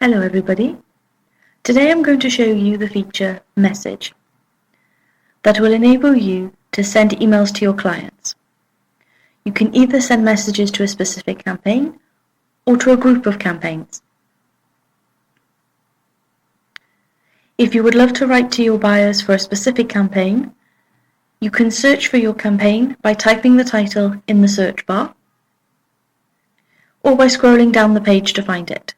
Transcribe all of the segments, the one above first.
Hello everybody. Today I'm going to show you the feature Message that will enable you to send emails to your clients. You can either send messages to a specific campaign or to a group of campaigns. If you would love to write to your buyers for a specific campaign, you can search for your campaign by typing the title in the search bar or by scrolling down the page to find it.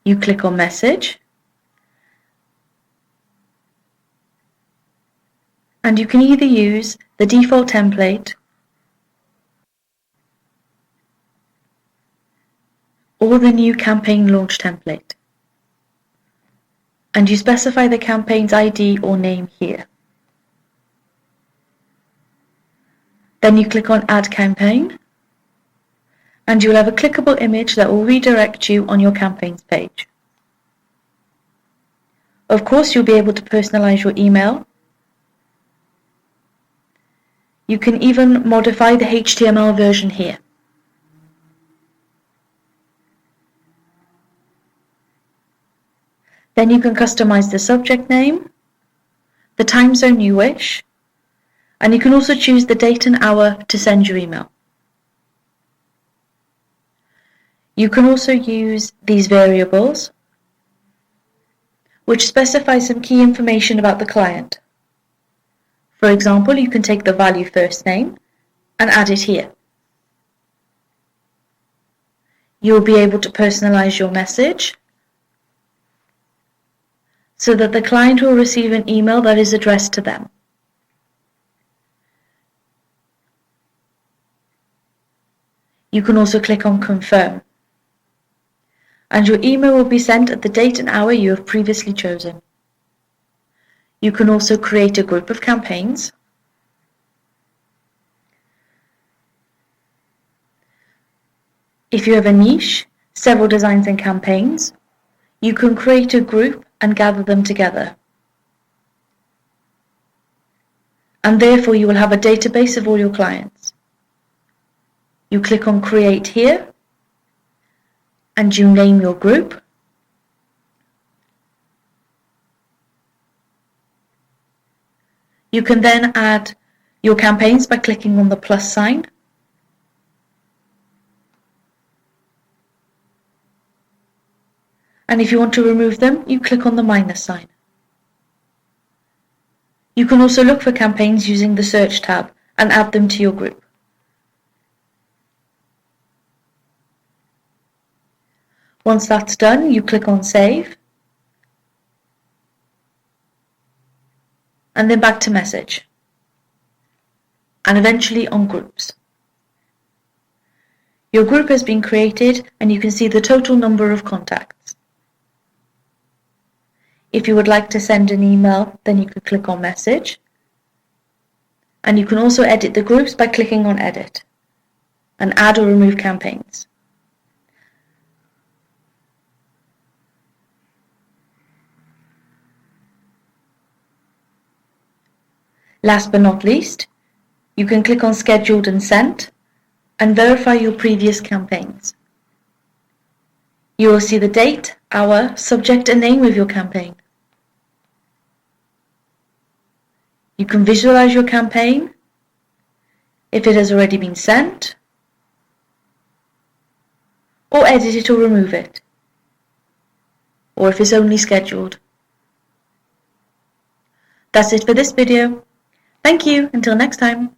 You click on Message, and you can either use the default template or the new campaign launch template, and you specify the campaign's ID or name here. Then you click on Add Campaign, and you'll have a clickable image that will redirect you on your campaigns page. Of course, you'll be able to personalize your email. You can even modify the HTML version here. Then you can customize the subject name, the time zone you wish, and you can also choose the date and hour to send your email. You can also use these variables, which specify some key information about the client. For example, you can take the value first name and add it here. You'll be able to personalize your message so that the client will receive an email that is addressed to them. You can also click on Confirm, and your email will be sent at the date and hour you have previously chosen. You can also create a group of campaigns. If you have a niche, several designs and campaigns, you can create a group and gather them together. And therefore you will have a database of all your clients. You click on Create here, and you name your group. You can then add your campaigns by clicking on the plus sign. And if you want to remove them, you click on the minus sign. You can also look for campaigns using the Search tab and add them to your group. Once that's done, you click on Save, and then back to Message, and eventually on Groups. Your group has been created and you can see the total number of contacts. If you would like to send an email, then you could click on Message, and you can also edit the groups by clicking on Edit, and add or remove campaigns. Last but not least, you can click on Scheduled and Sent and verify your previous campaigns. You will see the date, hour, subject and name of your campaign. You can visualize your campaign, if it has already been sent, or edit it or remove it, or if it's only scheduled. That's it for this video. Thank you. Until next time.